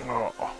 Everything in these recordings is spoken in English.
Oh.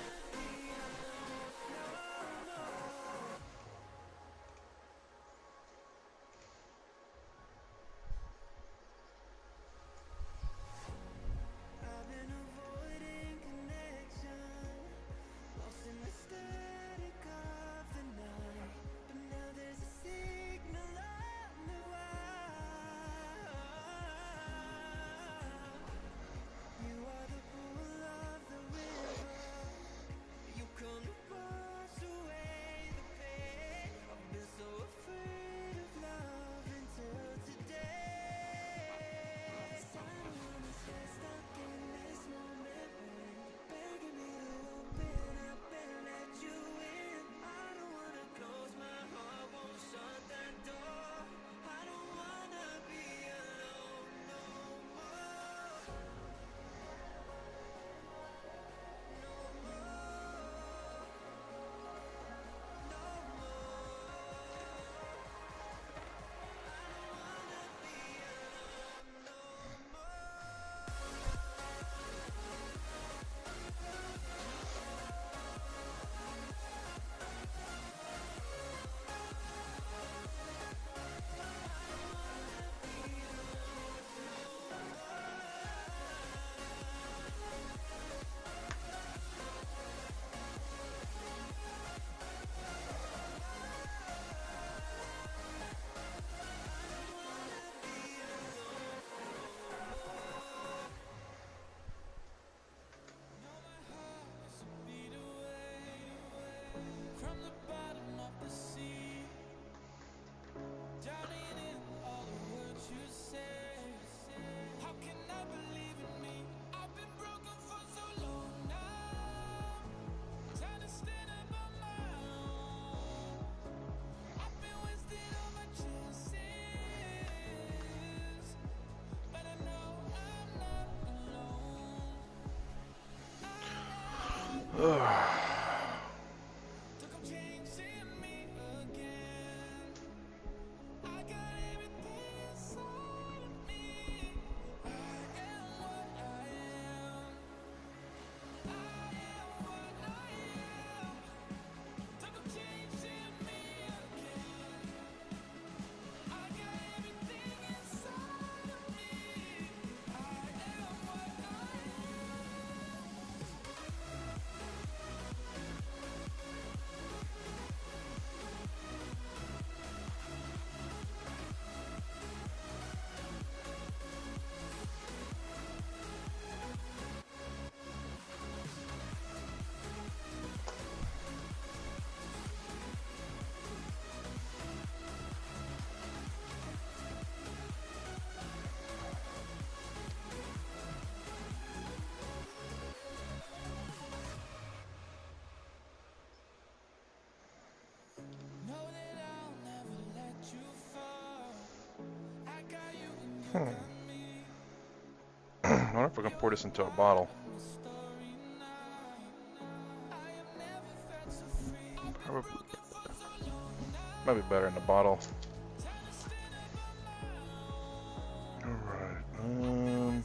Ugh. I wonder if I can pour this into a bottle. Probably, might be better in the bottle. Alright,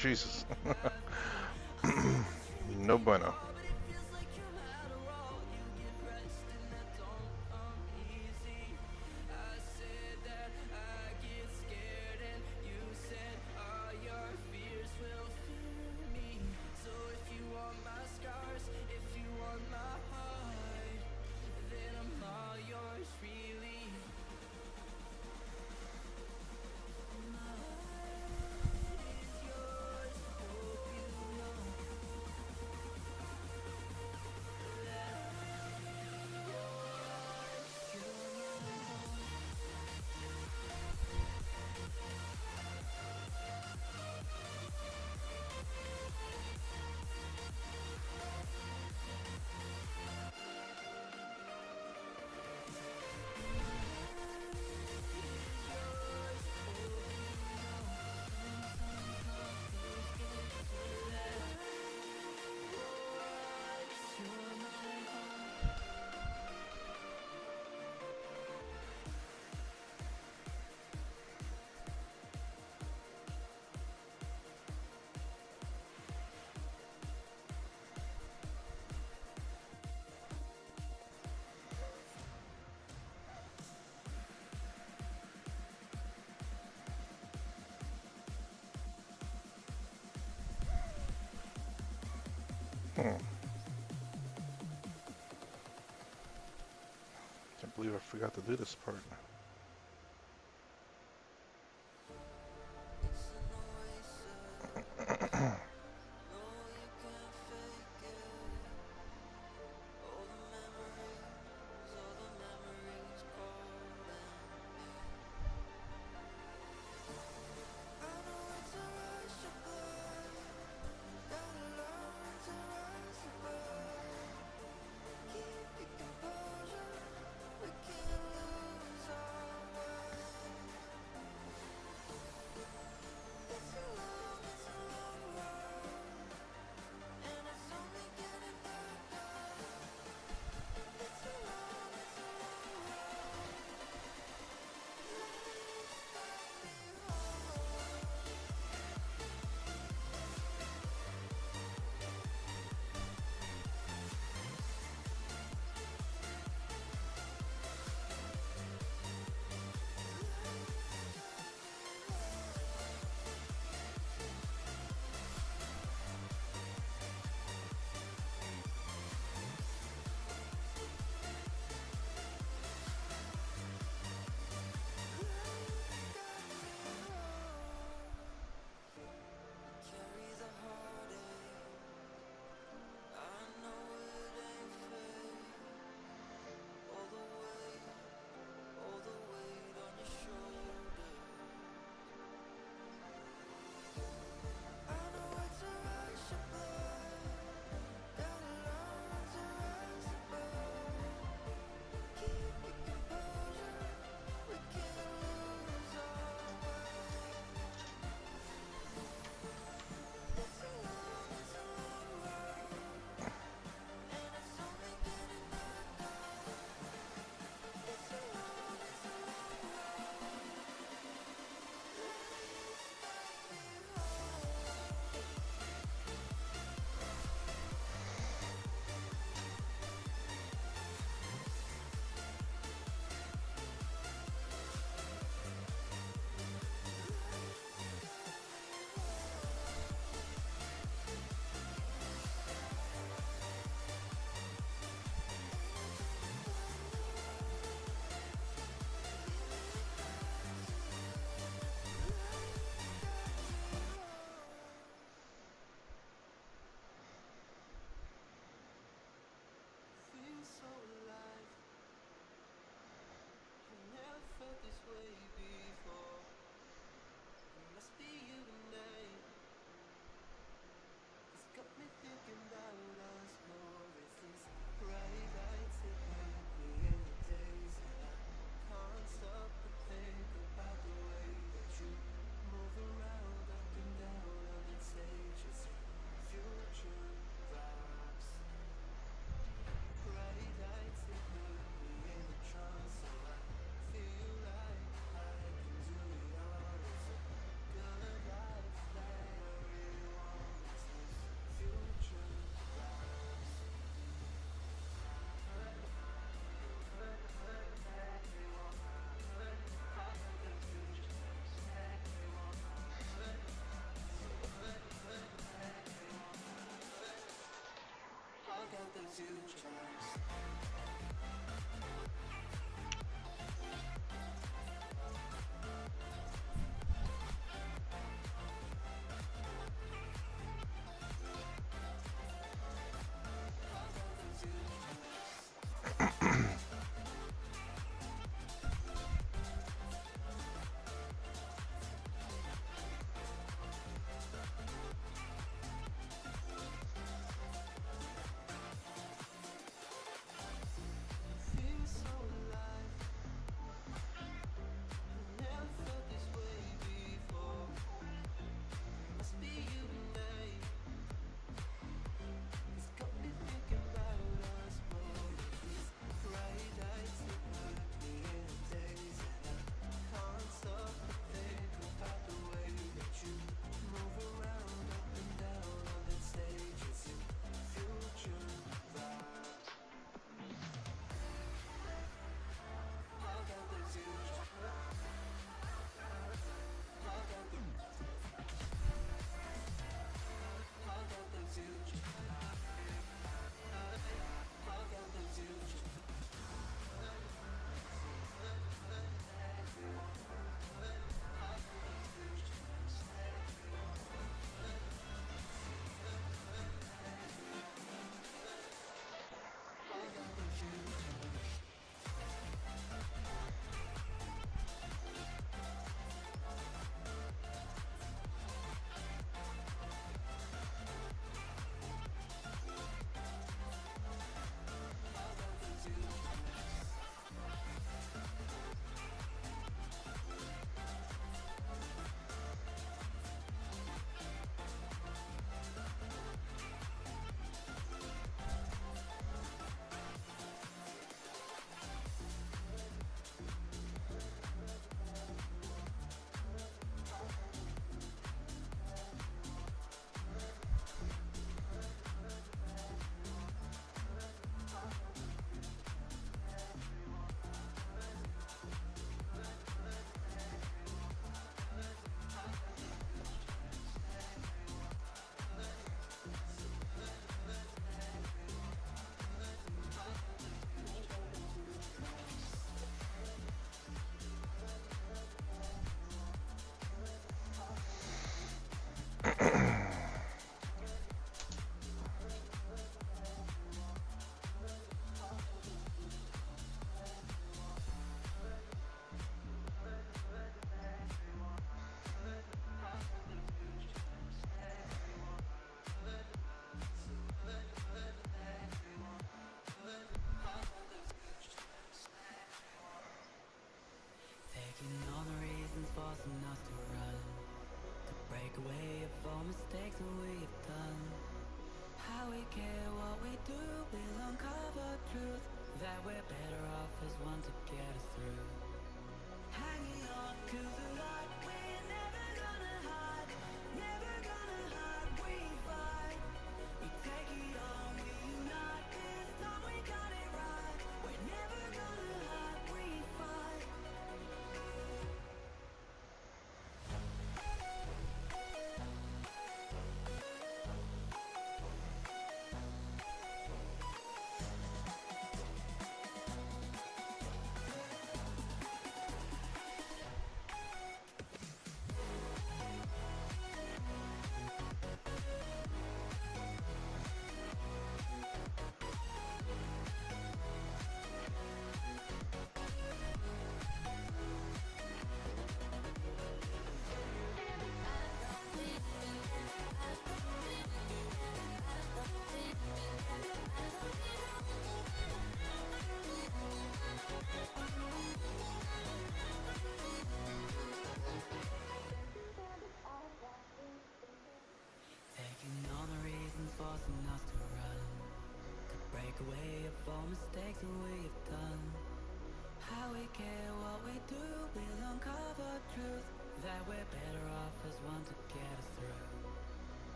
Jesus. No bueno. Hmm. Can't believe I forgot to do this part.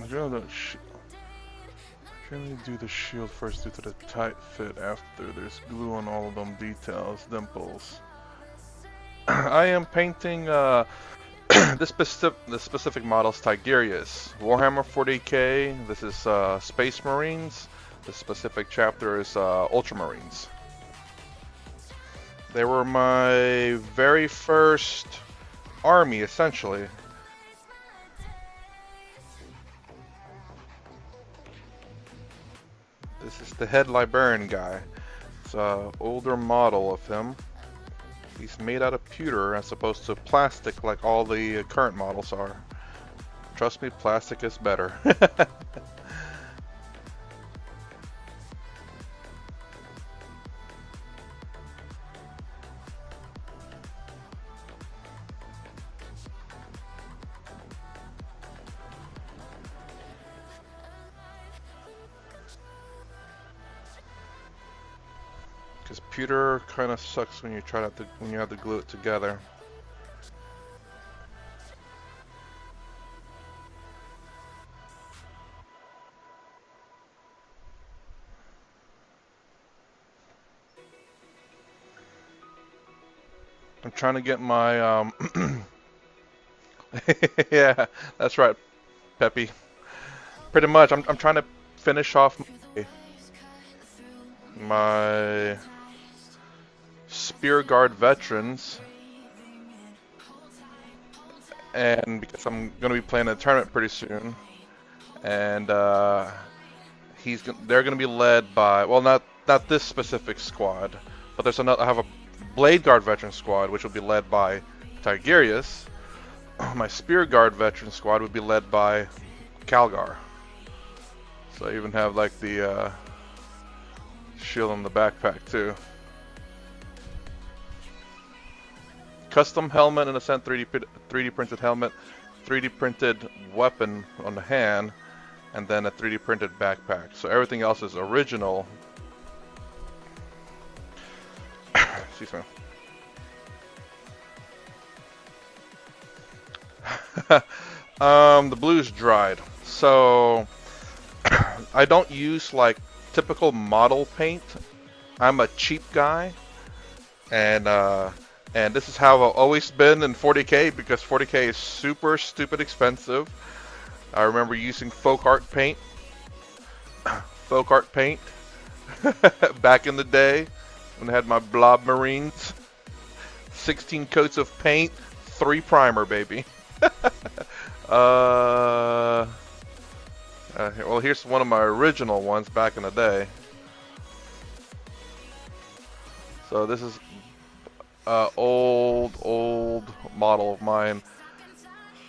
Generally do the shield first due to the tight fit after there's glue on all of them details, dimples. I am painting the specific model's Tigerius. Warhammer 40k, this is Space Marines. The specific chapter is Ultramarines. They were my very first army, essentially. This is the head librarian guy. It's an older model of him. He's made out of pewter as opposed to plastic like all the current models are. Trust me, plastic is better. Because pewter kind of sucks when you when you have to glue it together. I'm trying to get my yeah, that's right, Peppy. Pretty much, I'm trying to finish off my Spear Guard veterans, and because I'm going to be playing a tournament pretty soon, and they're going to be led by, well, not this specific squad, but there's another. I have a Blade Guard veteran squad which will be led by Tigerius. My Spear Guard veteran squad would be led by Calgar. So I even have like the shield on the backpack too. Custom helmet in a sense, 3D printed helmet, 3D printed weapon on the hand, and then a 3D printed backpack. So everything else is original. Excuse me. The blue's dried. So I don't use like typical model paint. I'm a cheap guy, and this is how I've always been in 40k because 40k is super stupid expensive. I remember using folk art paint back in the day when I had my blob marines. 16 coats of paint, 3 primer, baby. Well, here's one of my original ones back in the day. So this is old model of mine.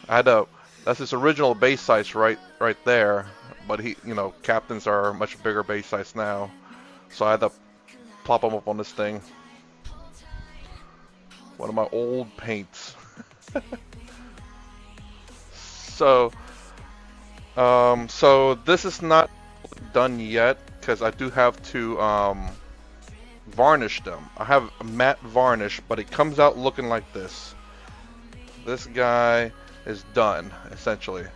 That's his original base size right there, but captains are much bigger base size now, so I had to plop them up on this thing. One of my old paints. So this is not done yet because I do have to varnish them. I have a matte varnish, but it comes out looking like this. This guy is done, essentially.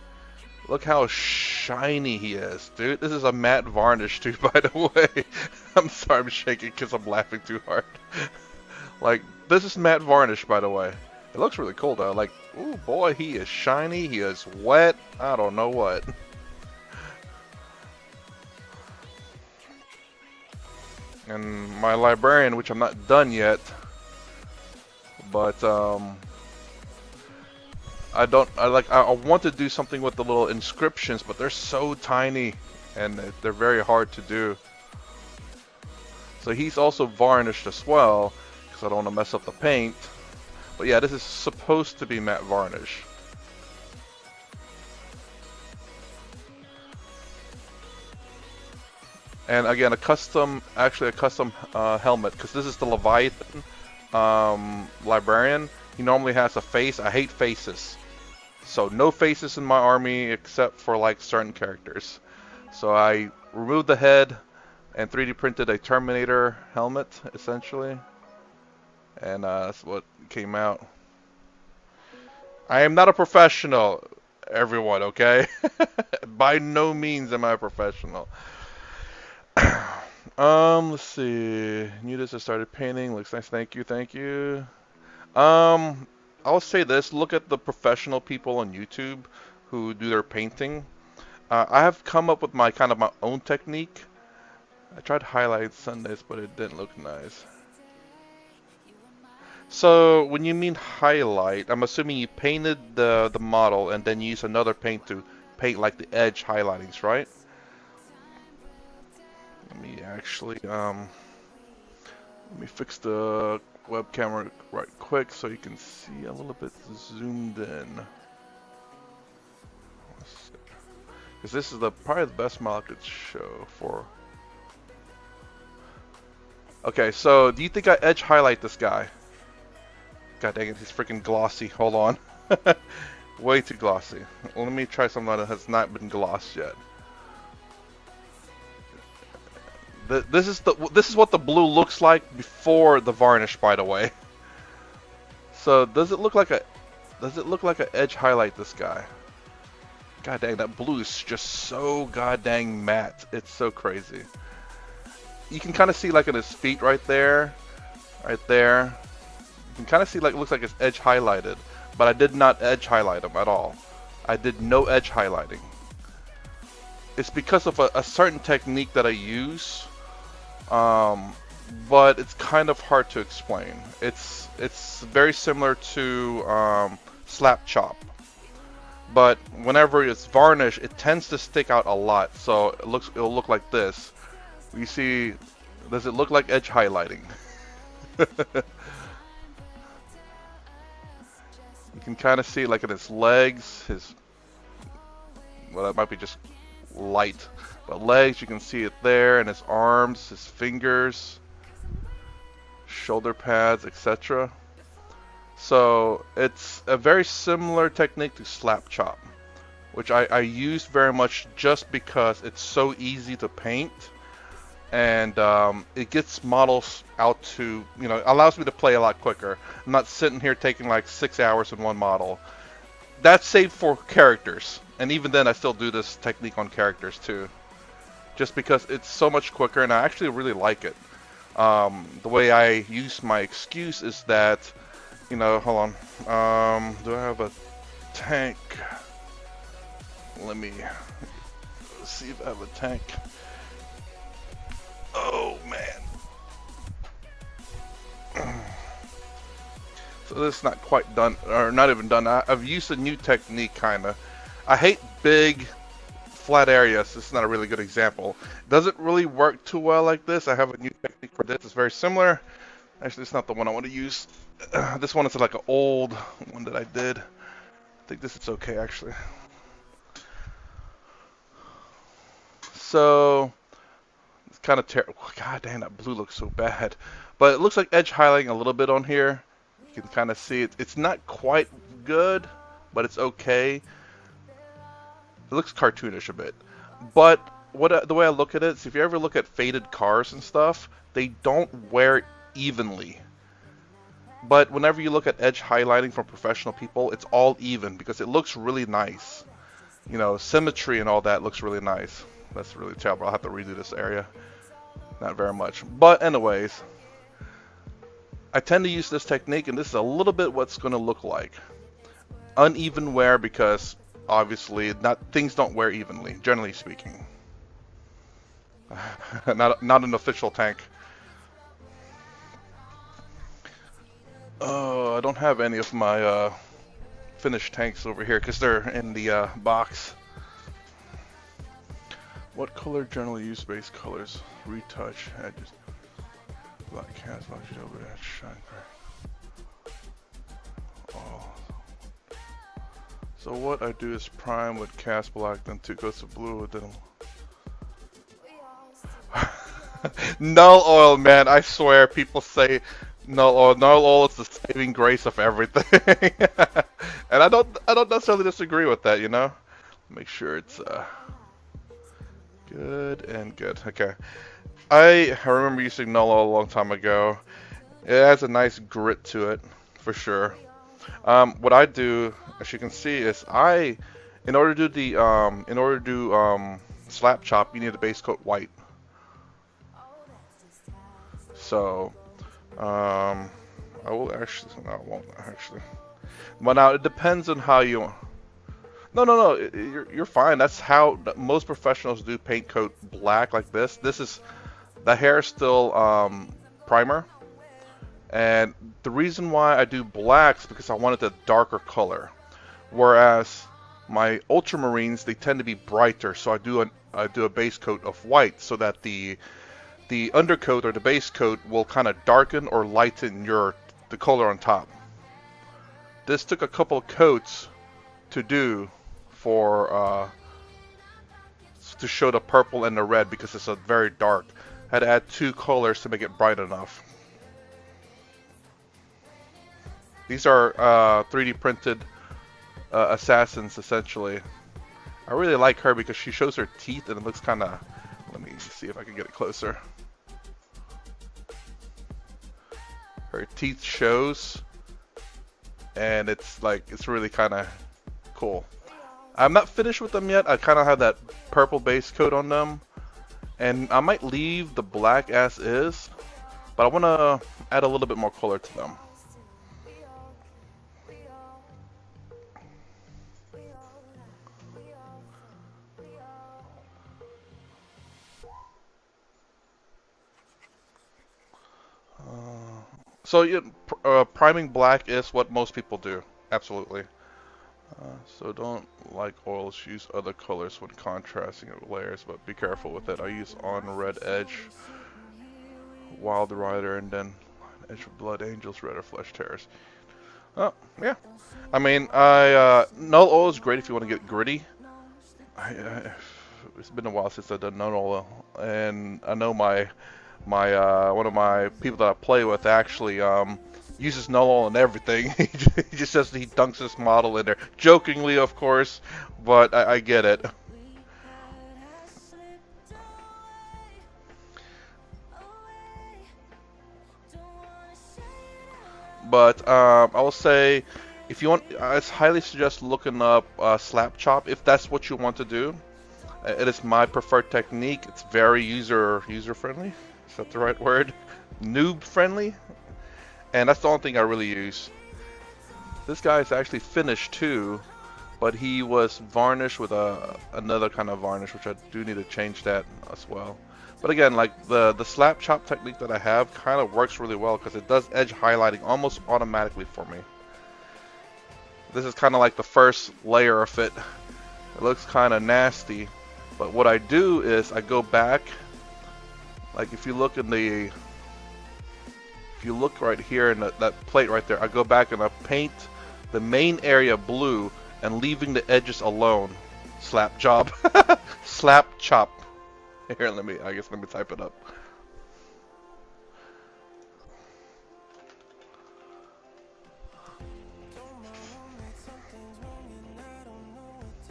Look how shiny he is, dude. This is a matte varnish too, by the way. I'm sorry I'm shaking because I'm laughing too hard. Like, this is matte varnish, by the way. It looks really cool though. Like, ooh boy, he is shiny, he is wet, I don't know what. And my librarian, which I'm not done yet, but I want to do something with the little inscriptions, but they're so tiny and they're very hard to do. So he's also varnished as well because I don't want to mess up the paint. But yeah, this is supposed to be matte varnish. And again, a custom helmet, because this is the Leviathan librarian. He normally has a face. I hate faces. So no faces in my army except for like certain characters. So I removed the head and 3D printed a Terminator helmet, essentially. And that's what came out. I am not a professional. everyone, okay? By no means am I a professional. Let's see. New this, I started painting. Looks nice. Thank you, thank you. Um, I'll say this. Look at the professional people on YouTube who do their painting. I have come up with my kind of my own technique. I tried to highlight Sundays, but it didn't look nice. So when you mean highlight, I'm assuming you painted the model and then you use another paint to paint like the edge highlightings, right? Let me actually let me fix the webcam right quick so you can see a little bit zoomed in. Because this is probably the best model I could show for. Okay, so do you think I edge highlight this guy? God dang it, he's freaking glossy. Hold on. Way too glossy. Let me try something that has not been glossed yet. This is what the blue looks like before the varnish, by the way. So does it look like a edge highlight this guy? God dang, that blue is just so god dang matte. It's so crazy. You can kind of see like in his feet right there. Right there. You can kind of see like it looks like it's edge highlighted, but I did not edge highlight him at all. I did no edge highlighting. It's because of a certain technique that I use, but it's kind of hard to explain. It's very similar to slap chop, but whenever it's varnish, it tends to stick out a lot. So it'll look like this. You see, does it look like edge highlighting? You can kind of see like in his legs, well, that might be just light, but legs, you can see it there, and his arms, his fingers, shoulder pads, etc. So it's a very similar technique to slap chop, which I used very much just because it's so easy to paint, and it gets models out to, allows me to play a lot quicker. I'm not sitting here taking like 6 hours in one model. That's saved for characters, and even then I still do this technique on characters too, just because it's so much quicker, and I actually really like it. The way I use my excuse is that, hold on, do I have a tank? Let me see if I have a tank. Oh man. So this is not quite done, or not even done. I've used a new technique, kinda. I hate big, flat areas. This is not a really good example. It doesn't really work too well like this. I have a new technique for this. It's very similar. Actually, it's not the one I want to use. This one is like an old one that I did. I think this is okay, actually. So it's kind of terrible. God damn, that blue looks so bad. But it looks like edge highlighting a little bit on here. You can kind of see it. It's not quite good, but it's okay. It looks cartoonish a bit. But the way I look at it is, if you ever look at faded cars and stuff, they don't wear evenly. But whenever you look at edge highlighting from professional people, it's all even because it looks really nice. Symmetry and all that looks really nice. That's really terrible. I'll have to redo this area. Not very much. But anyways, I tend to use this technique, and this is a little bit what's going to look like. Uneven wear because obviously things don't wear evenly, generally speaking. not an official tank. Oh, I don't have any of my finished tanks over here because they're in the box. What color generally use base colors? Retouch, edges, black cast, black over that shine gray. Oh. So what I do is prime with cast black, then 2 coats of blue, then null oil, man. I swear, people say null oil. Null oil is the saving grace of everything, and I don't necessarily disagree with that. Make sure it's good and good. Okay, I remember using null oil a long time ago. It has a nice grit to it, for sure. What I do, as you can see, is in order to do slap chop, you need a base coat white. So I will actually, no, I won't actually. But now it depends on how you. No, no, no. You're fine. That's how most professionals do paint coat black like this. This is the hair is still primer, and the reason why I do black is because I wanted a darker color. Whereas my ultramarines, they tend to be brighter, so I do a base coat of white so that the undercoat or the base coat will kind of darken or lighten the color on top. This took a couple of coats to do for to show the purple and the red because it's a very dark. I had to add 2 colors to make it bright enough. These are 3D printed assassins essentially. I really like her because she shows her teeth and it looks kind of. Let me see if I can get it closer. Her teeth shows, and it's really kind of cool. I'm not finished with them yet. I kind of have that purple base coat on them, and I might leave the black as is, but I want to add a little bit more color to them. So priming black is what most people do, absolutely. So don't like oils, use other colors when contrasting layers, but be careful with it. I use on red edge, Wild Rider, and then edge of Blood Angels, Red or Flesh Tears. Oh, yeah. I mean, null oil is great if you want to get gritty. It's been a while since I've done null oil, and I know my one of my people that I play with actually uses null oil and everything. He just says he dunks his model in there, jokingly, of course, but I get it. But I will say, if you want, I highly suggest looking up slap chop if that's what you want to do. It is my preferred technique. It's very user friendly. Is that the right word? Noob friendly. And that's the only thing I really use. This guy is actually finished too, but he was varnished with another kind of varnish, which I do need to change that as well. But again, like the slap chop technique that I have kind of works really well because it does edge highlighting almost automatically for me. This is kind of like the first layer of it. It looks kind of nasty, but what I do is I go back. Like if you look right here in that plate right there, I go back and I paint the main area blue and leaving the edges alone. Slap job. Slap chop. Here, let me type it up.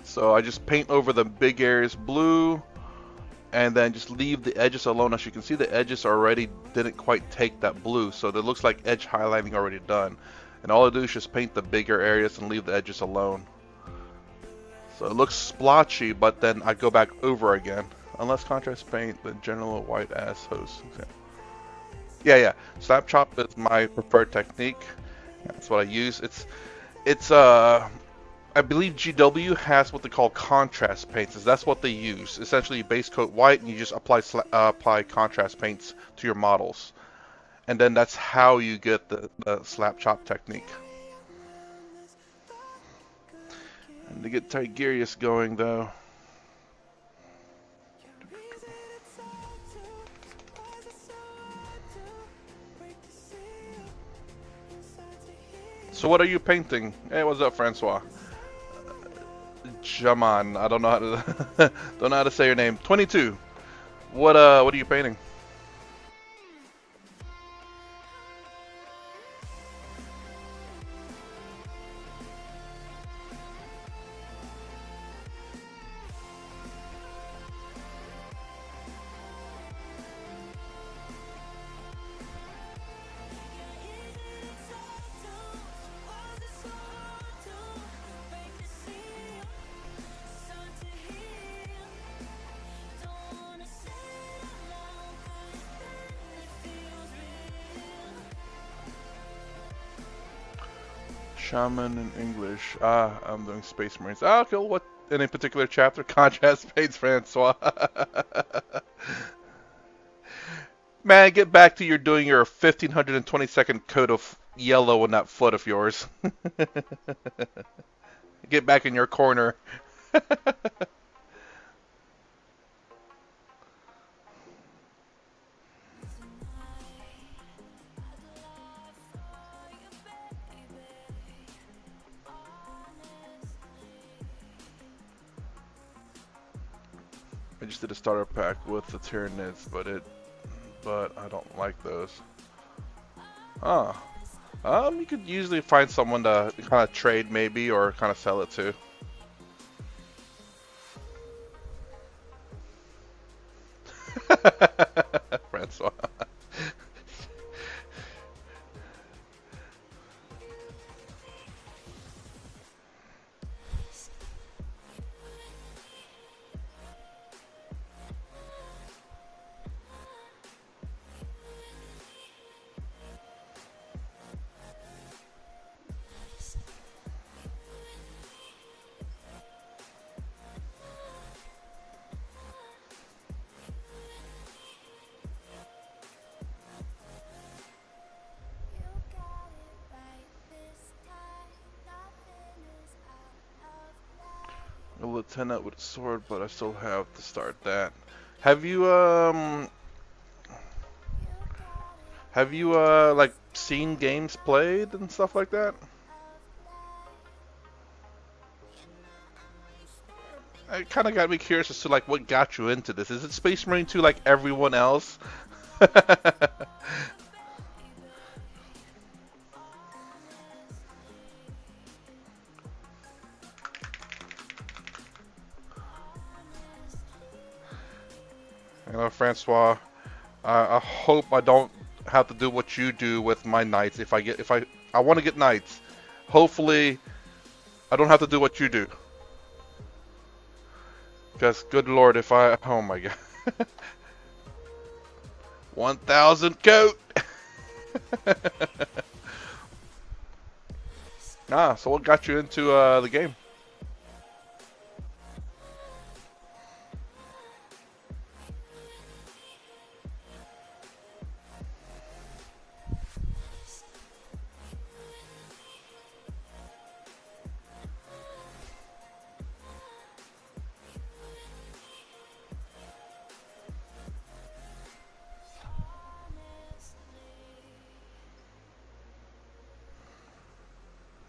So I just paint over the big areas blue and then just leave the edges alone. As you can see, the edges already didn't quite take that blue, so it looks like edge highlighting already done. And all I do is just paint the bigger areas and leave the edges alone. So it looks splotchy, but then I go back over again. Unless contrast paint, the general white ass host. Okay. Yeah. Slap chop is my preferred technique. That's what I use. It's I believe GW has what they call contrast paints. That's what they use. Essentially, you base coat white and you just apply contrast paints to your models, and then that's how you get the slap chop technique. And to get Tigerius going, though. So what are you painting? Hey, what's up, Francois? Jaman, I don't know how to don't know how to say your name. 22. What are you painting? Shaman in English. Ah, I'm doing Space Marines. Ah, cool. What? Any particular chapter? Contrast Spades, Francois. Man, get back to doing your 1522nd coat of yellow on that foot of yours. Get back in your corner. I just did a starter pack with the Tyranids, but I don't like those. Ah, you could usually find someone to kind of trade maybe, or kind of sell it to. Francois. A lieutenant with a sword, but I still have to start that. Have you like seen games played and stuff like that? It kind of got me curious as to like what got you into this. Is it Space Marine 2 like everyone else? You know, Francois, I hope I don't have to do what you do with my knights. If I want to get knights, hopefully I don't have to do what you do. Because good lord, oh my god, 1,000 coat. So what got you into the game?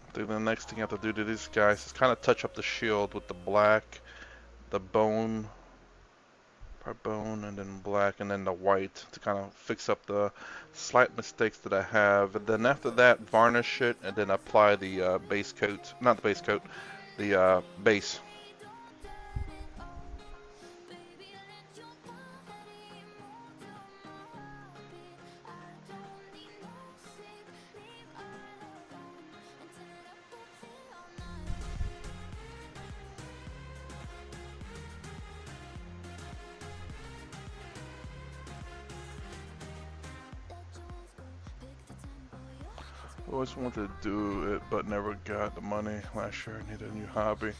I think the next thing I have to do to these guys is kind of touch up the shield with the black, the bone, and then black, and then the white to kind of fix up the slight mistakes that I have. And then after that, varnish it, and then apply the base coat, not the base coat, the base. Always wanted to do it, but never got the money. Last year I needed a new hobby.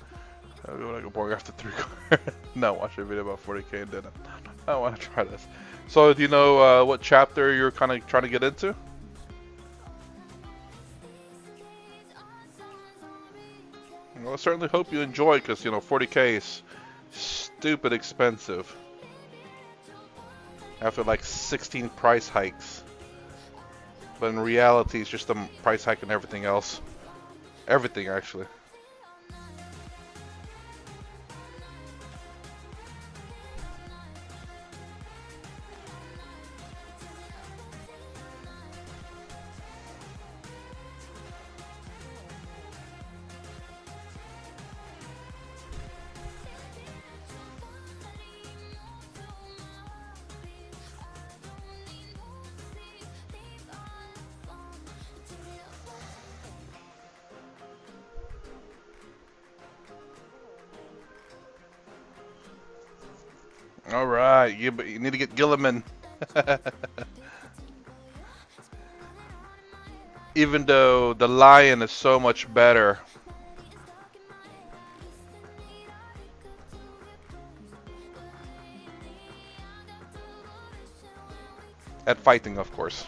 I'll go like a boy after 3 cards. No, watch a video about 40k and then I want to try this. So, do you know what chapter you're kind of trying to get into? Well, I certainly hope you enjoy, because, you know, 40k is stupid expensive. After like 16 price hikes. But in reality, it's just a price hike and everything else. Everything, actually. Alright, you need to get Gilliman. Even though the lion is so much better at fighting, of course.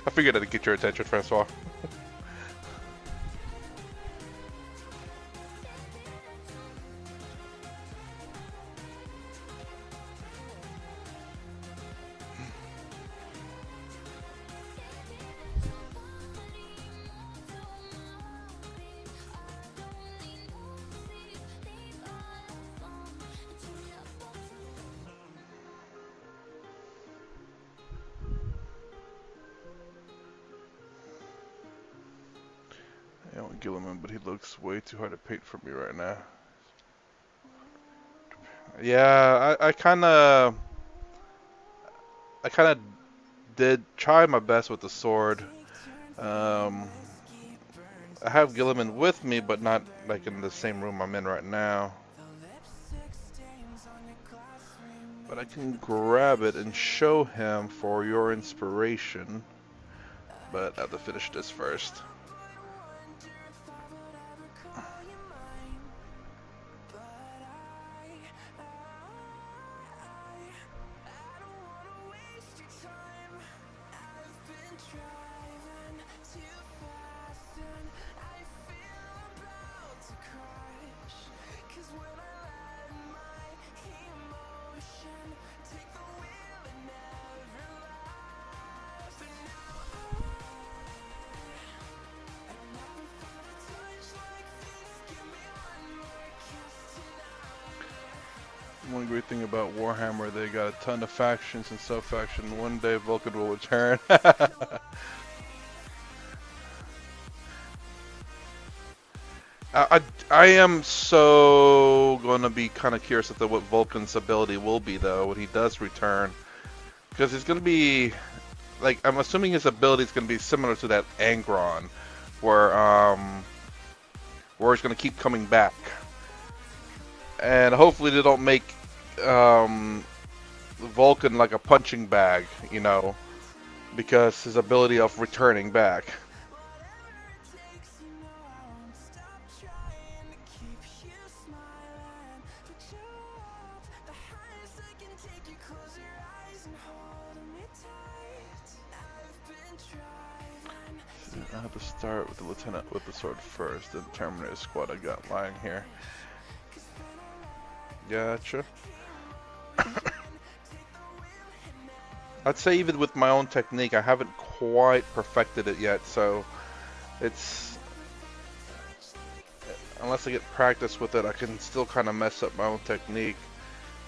I figured I'd get your attention, Francois. I don't Gilliman, but he looks way too hard to paint for me right now. Yeah, I kind of did try my best with the sword. Um, I have Gilliman with me, but not like in the same room I'm in right now. But I can grab it and show him for your inspiration. But I have to finish this first. One great thing about Warhammer, they got a ton of factions and sub-factions. One day Vulcan will return. I am so gonna be kind of curious as to what Vulcan's ability will be though when he does return, because he's gonna be like, I'm assuming his ability is gonna be similar to that Angron, where he's gonna keep coming back, and hopefully they don't make Vulcan like a punching bag, you know, because his ability of returning back. I have to start with the lieutenant with the sword first, then Terminator squad I got lying here. Gotcha. I'd say even with my own technique, I haven't quite perfected it yet, so it's, unless I get practice with it, I can still kind of mess up my own technique.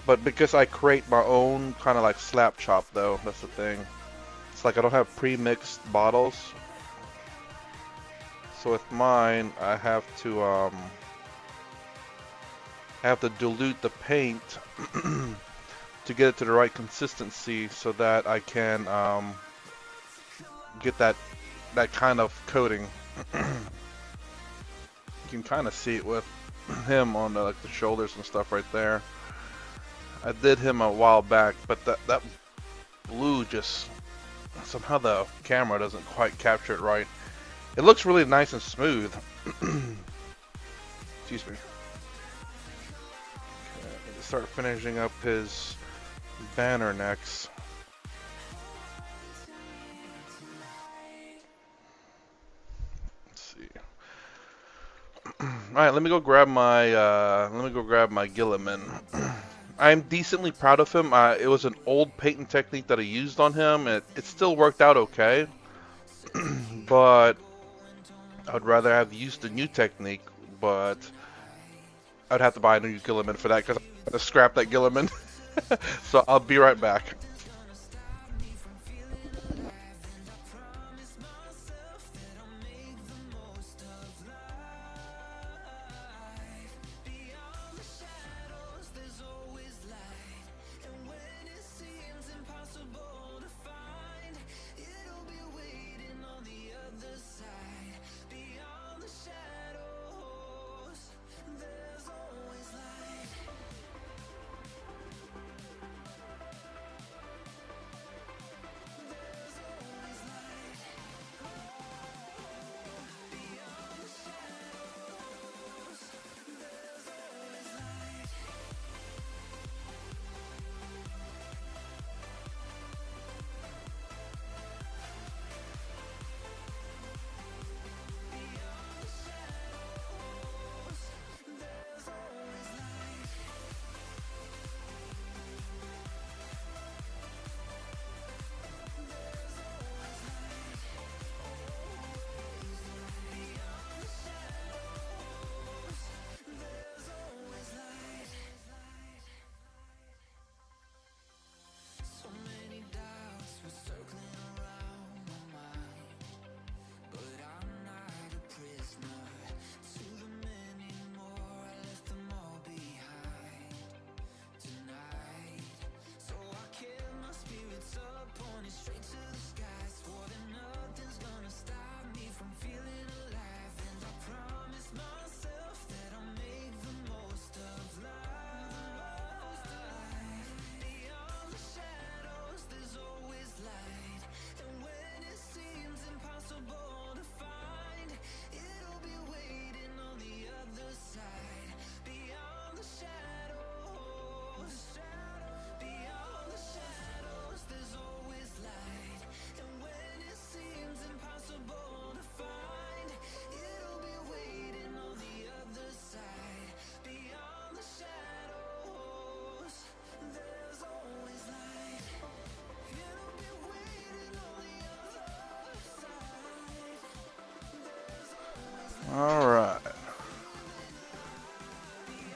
But because I create my own kind of like slap chop though, that's the thing. It's like I don't have pre-mixed bottles. So with mine, I have to dilute the paint to get it to the right consistency so that I can get that kind of coating. You can kind of see it with him on the, like the shoulders and stuff right there. I did him a while back, but that blue just, somehow the camera doesn't quite capture it right. It looks really nice and smooth. Excuse me. Okay, let's start finishing up his banner next. Let's see. All right, let me go grab my Gilliman. I'm decently proud of him. It was an old painting technique that I used on him. It still worked out okay, but I would rather have used the new technique. But I'd have to buy a new Gilliman for that because I'm gonna scrap that Gilliman. So I'll be right back.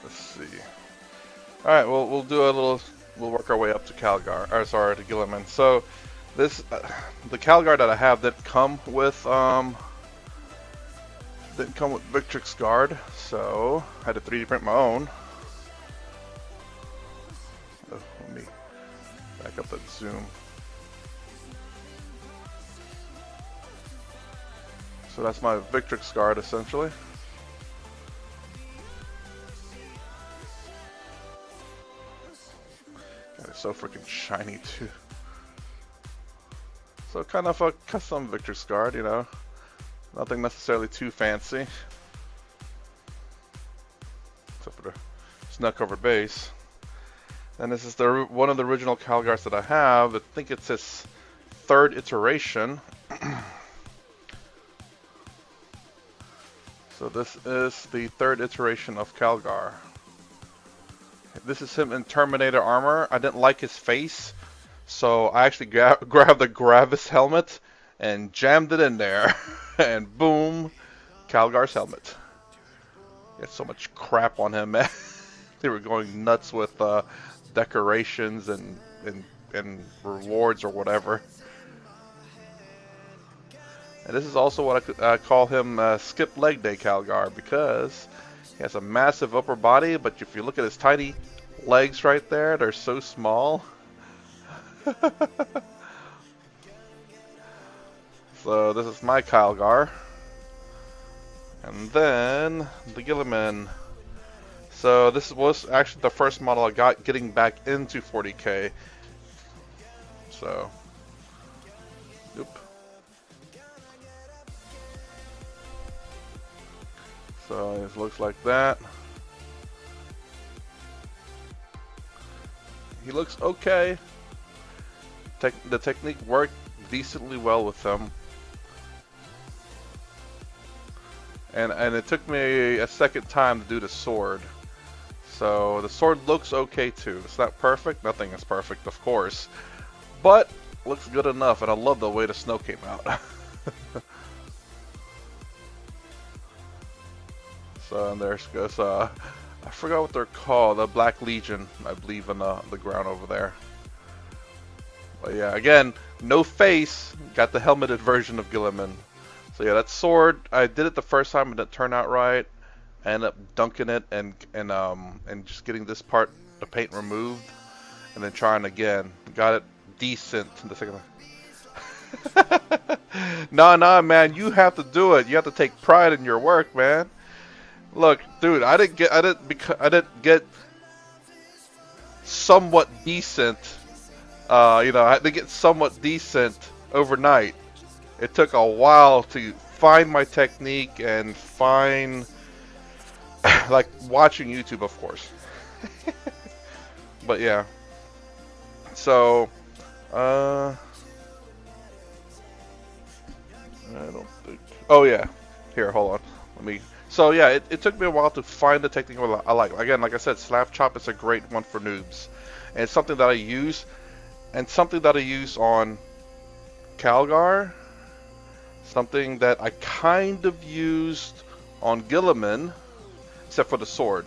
Let's see. All right, we'll do a little. We'll work our way up to Calgar. Or sorry, to Gilliman. So this the Calgar that I have didn't come with Victrix Guard, so I had to 3D print my own. Oh, let me back up that zoom. So that's my Victrix Guard essentially. God, it's so freaking shiny too. So kind of a custom Victrix Guard, you know. Nothing necessarily too fancy. Except for the snow covered base. And this is one of the original Calgars that I have. I think it's its third iteration. So this is the third iteration of Calgar. This is him in Terminator armor. I didn't like his face, so I actually grabbed the Gravis helmet and jammed it in there. And boom, Calgar's helmet. He had so much crap on him, man. They were going nuts with decorations and rewards or whatever. And this is also what I could call him Skip Leg Day Calgar, because he has a massive upper body, but if you look at his tiny legs right there, they're so small. So this is my Calgar. And then the Gilliman. So this was actually the first model I got getting back into 40K. So, oop. So it looks like that. He looks okay. The technique worked decently well with him. And it took me a second time to do the sword. So the sword looks okay too. It's not perfect. Nothing is perfect, of course. But looks good enough, and I love the way the snow came out. So and there goes, I forgot what they're called, the Black Legion, I believe, in the ground over there. But yeah, again, no face, got the helmeted version of Gilliman. So yeah, that sword, I did it the first time and it turned out right. I ended up dunking it and just getting this part, the paint removed, and then trying again. Got it decent the second time. No, man, you have to do it. You have to take pride in your work, man. Look, dude, I didn't get somewhat decent. I had to get somewhat decent overnight. It took a while to find my technique and find, like, watching YouTube, of course. But yeah. So, I don't think. Oh yeah. Here, hold on. Let me. So yeah, it took me a while to find the technique I like. Again, like I said, Slap Chop is a great one for noobs, and it's something that I use, and something that I use on Calgar, something that I kind of used on Gilliman, except for the sword.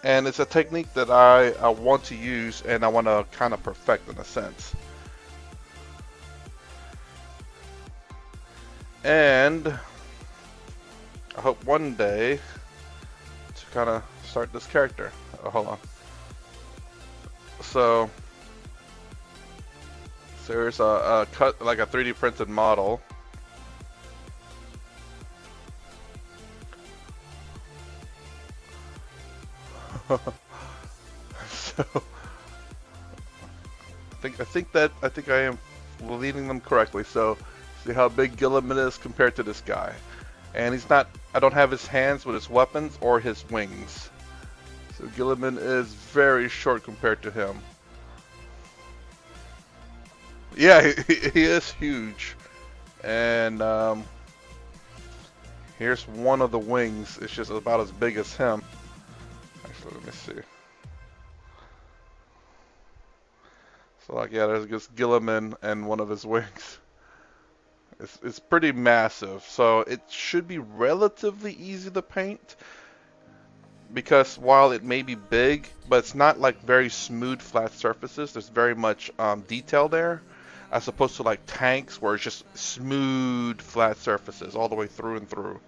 And it's a technique that I want to use and I want to kind of perfect in a sense. And I hope one day to kind of start this character. Oh, hold on. So there's a cut, like a 3D printed model. So I think I am leading them correctly. So see how big Gilliman is compared to this guy. And he's not, I don't have his hands with his weapons or his wings. So Gilliman is very short compared to him. Yeah, he is huge. And here's one of the wings. It's just about as big as him. Actually, let me see. So like, yeah, there's just Gilliman and one of his wings. It's pretty massive, so it should be relatively easy to paint. because while it may be big, but it's not like very smooth flat surfaces. There's very much detail there, as opposed to like tanks where it's just smooth flat surfaces all the way through and through.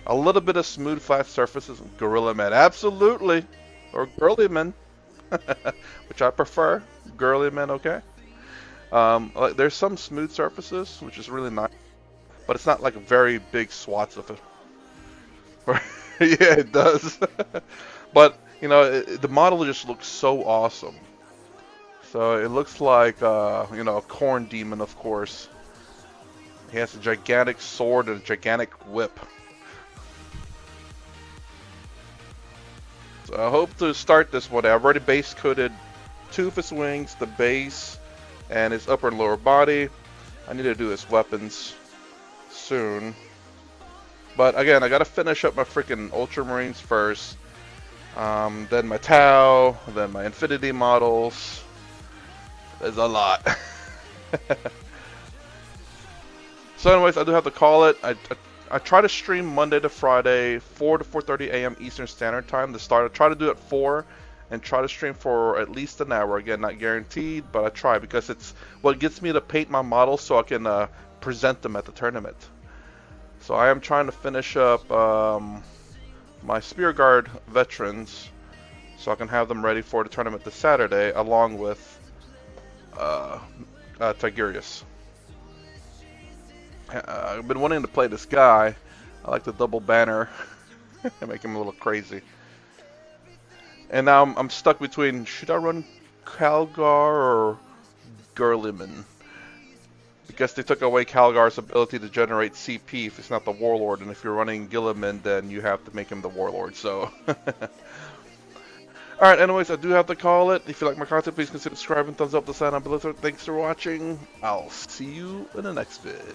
A little bit of smooth flat surfaces, Gorilla Man, absolutely, or Girly Man, which I prefer. Girly Man, okay. Like, there's some smooth surfaces, which is really nice, but it's not like very big swaths of it. Yeah, it does. But you know, the model just looks so awesome. So it looks like you know, a corn demon, of course. He has a gigantic sword and a gigantic whip. So I hope to start this one. I've already base coated 2 of his wings, the base, and his upper and lower body. I need to do his weapons soon. But again, I gotta finish up my freaking Ultramarines first. Then my Tau, then my Infinity models. There's a lot. So anyways, I do have to call it. I try to stream Monday to Friday, 4 to 4:30 a.m. Eastern Standard Time to start. I try to do it at 4 and try to stream for at least an hour. Again, not guaranteed, but I try because it's what gets me to paint my models so I can present them at the tournament. So I am trying to finish up my Spear Guard veterans so I can have them ready for the tournament this Saturday, along with Tigurius. I've been wanting to play this guy. I like the double banner. I make him a little crazy. And now I'm stuck between, should I run Calgar or Gurliman? Because they took away Calgar's ability to generate CP if it's not the Warlord, and if you're running Gilliman, then you have to make him the Warlord, so... Alright, anyways, I do have to call it. If you like my content, please consider subscribing, thumbs up, the sign on below. Thanks for watching. I'll see you in the next vid.